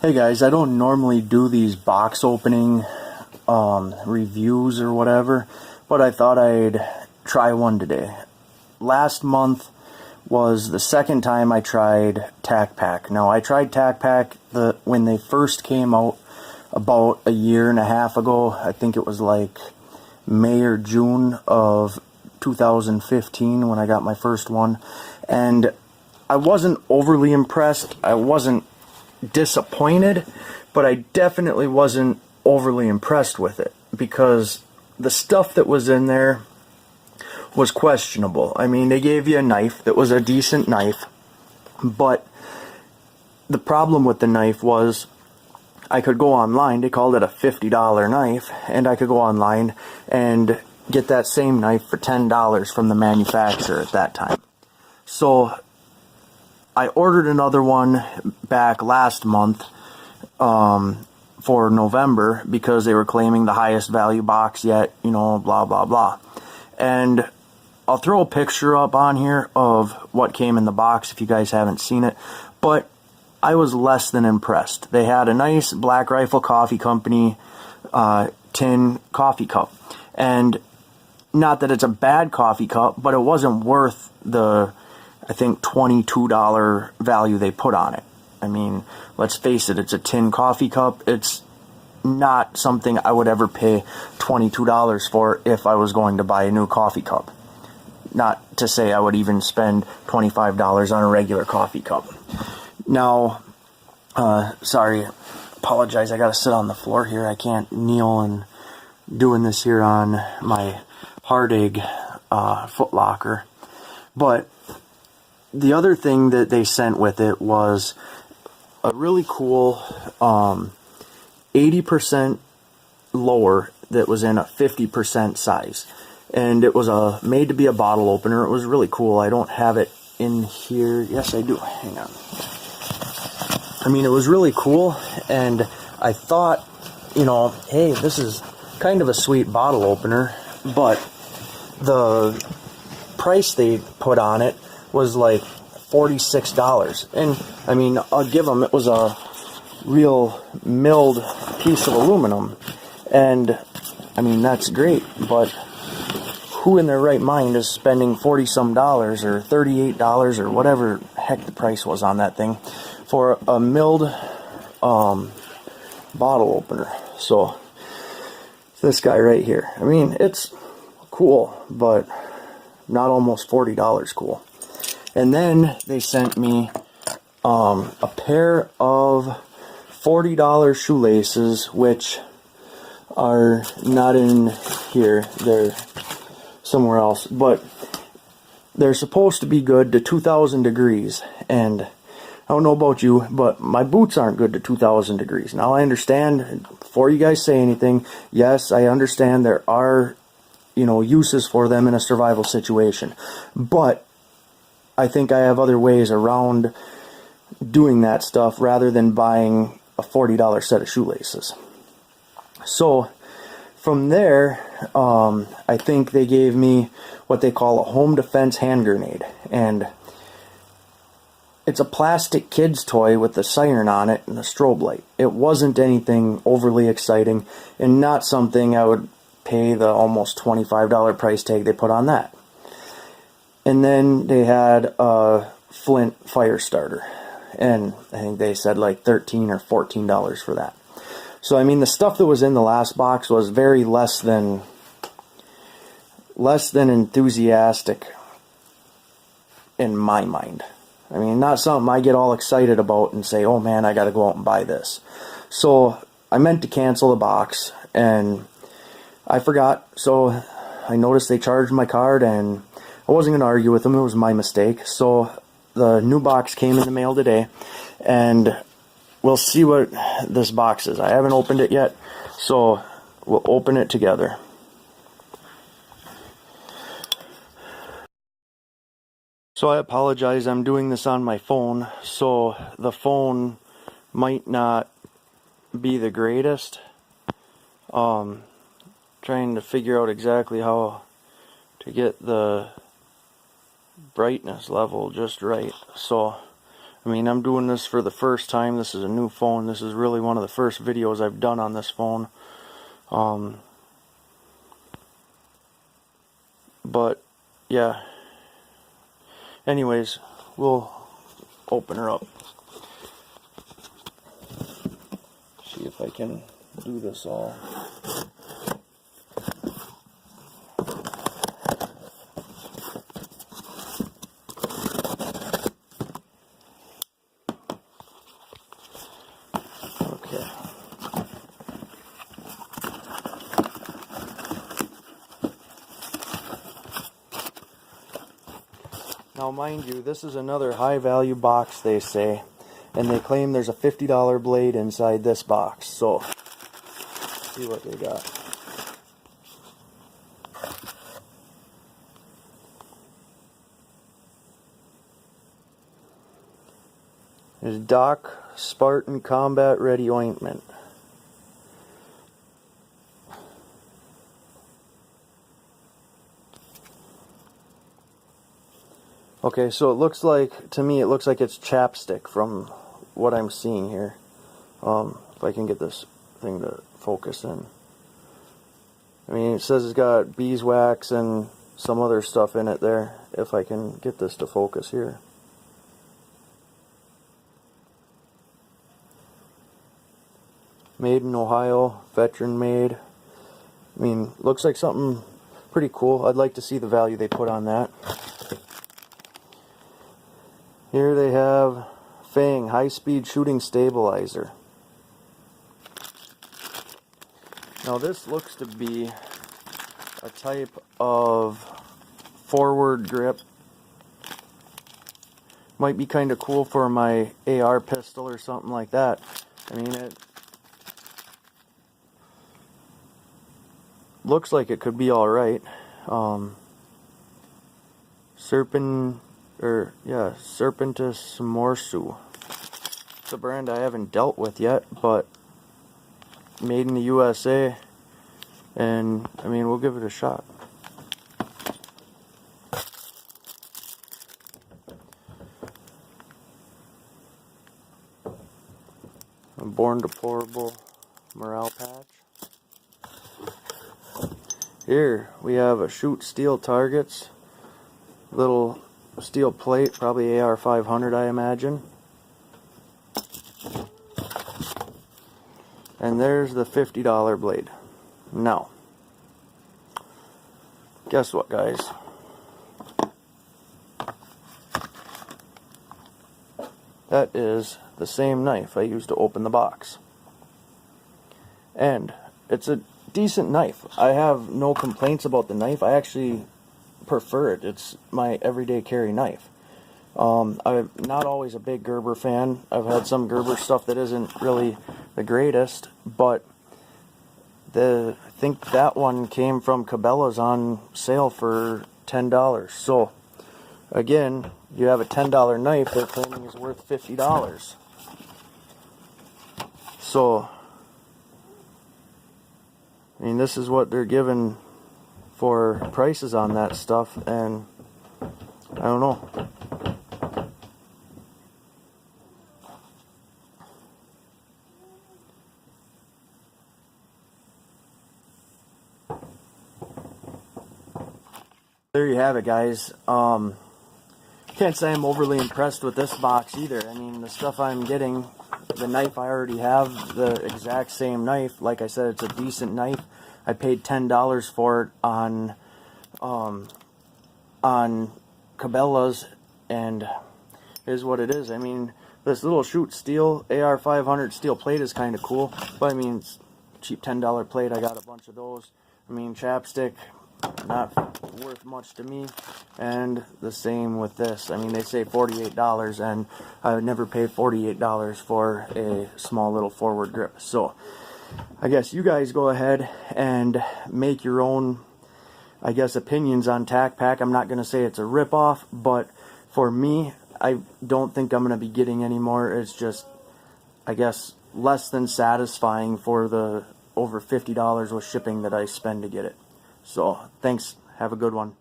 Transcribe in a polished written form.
Hey guys, I don't normally do these box opening reviews or whatever, but I thought I'd try one today. Last month was the second time I tried TacPack. Now, I tried TacPack when they first came out about a year and a half ago. I think it was like May or June of 2015 when I got my first one, and I wasn't overly impressed. I wasn't disappointed, but I definitely wasn't overly impressed with it because the stuff that was in there was questionable. I mean, they gave you a knife that was a decent knife, but the problem with the knife was I could go online, they called it a $50 knife, and I could go online and get that same knife for $10 from the manufacturer at that time. So I ordered another one back last month for November because they were claiming the highest value box yet, you know, blah, blah, blah. And I'll throw a picture up on here of what came in the box if you guys haven't seen it. But I was less than impressed. They had a nice Black Rifle Coffee Company tin coffee cup. And not that it's a bad coffee cup, but it wasn't worth the, I think, $22 value they put on it. I mean, let's face it, it's a tin coffee cup. It's not something I would ever pay $22 for if I was going to buy a new coffee cup. Not to say I would even spend $25 on a regular coffee cup. Now, sorry, apologize, I gotta sit on the floor here. I can't kneel and doing this here on my hard egg foot locker. But the other thing that they sent with it was a really cool 80% lower that was in a 50% size. And it was made to be a bottle opener. It was really cool. I don't have it in here. Yes, I do. Hang on. I mean, it was really cool. And I thought, you know, hey, this is kind of a sweet bottle opener. But the price they put on it was like $46. And I mean, I'll give them, it was a real milled piece of aluminum. And I mean, that's great, but who in their right mind is spending $40-some or $38 or whatever heck the price was on that thing for a milled bottle opener? So this guy right here, I mean, it's cool, but not almost $40 cool. And then they sent me a pair of $40 shoelaces, which are not in here. They're somewhere else. But they're supposed to be good to 2,000 degrees. And I don't know about you, but my boots aren't good to 2,000 degrees. Now, I understand, before you guys say anything, yes, I understand there are, you know, uses for them in a survival situation. But I think I have other ways around doing that stuff rather than buying a $40 set of shoelaces. So from there, I think they gave me what they call a home defense hand grenade. And it's a plastic kid's toy with the siren on it and a strobe light. It wasn't anything overly exciting and not something I would pay the almost $25 price tag they put on that. And then they had a flint fire starter, and I think they said like $13 or $14 for that. So I mean, the stuff that was in the last box was very less than enthusiastic in my mind. I mean, not something I get all excited about and say, oh man, I gotta go out and buy this. So I meant to cancel the box and I forgot. So I noticed they charged my card and I wasn't going to argue with them. It was my mistake. So the new box came in the mail today, and we'll see what this box is. I haven't opened it yet, so we'll open it together. So I apologize. I'm doing this on my phone, so the phone might not be the greatest. Trying to figure out exactly how to get the brightness level just right. So I mean, I'm doing this for the first time. This is a new phone. This is really one of the first videos I've done on this phone. But yeah, anyways, we'll open her up. See if I can do this all. Okay. Now, mind you, this is another high-value box, they say, and they claim there's a $50 blade inside this box. So, let's see what they got. There's Doc Spartan Combat Ready Ointment. Okay, so it looks like, to me, it looks like it's chapstick from what I'm seeing here. If I can get this thing to focus in. I mean, it says it's got beeswax and some other stuff in it there, if I can get this to focus here. Made in Ohio, veteran made. I mean, looks like something pretty cool. I'd like to see the value they put on that. Here they have Fang high-speed shooting stabilizer. Now this looks to be a type of forward grip. Might be kind of cool for my AR pistol or something like that. I mean, it looks like it could be alright. Serpentis Morsu. It's a brand I haven't dealt with yet, but made in the USA, and I mean, we'll give it a shot. A Born Deplorable morale patch. Here we have a Shoot Steel Targets, little steel plate, probably AR 500 I imagine. And there's the $50 blade. Now, guess what, guys? That is the same knife I used to open the box. And it's a decent knife. I have no complaints about the knife. I actually prefer it. It's my everyday carry knife. I'm not always a big Gerber fan. I've had some Gerber stuff that isn't really the greatest, but I think that one came from Cabela's on sale for $10. So again, you have a $10 knife they're claiming is worth $50. So I mean, this is what they're giving for prices on that stuff, and I don't know. There you have it, guys. Can't say I'm overly impressed with this box either. I mean, the stuff I'm getting, the knife I already have, the exact same knife. Like I said, it's a decent knife. I paid $10 for it on Cabela's, and it is what it is. I mean, this little Shoot Steel AR 500 steel plate is kind of cool, but I mean, it's a cheap $10 plate. I got a bunch of those. I mean, chapstick, not worth much to me, and the same with this. I mean, they say $48, and I would never pay $48 for a small little forward grip. So I guess you guys go ahead and make your own, I guess, opinions on TacPack. I'm not going to say it's a ripoff, but for me, I don't think I'm going to be getting any more. It's just, I guess, less than satisfying for the over $50 with shipping that I spend to get it. So, thanks. Have a good one.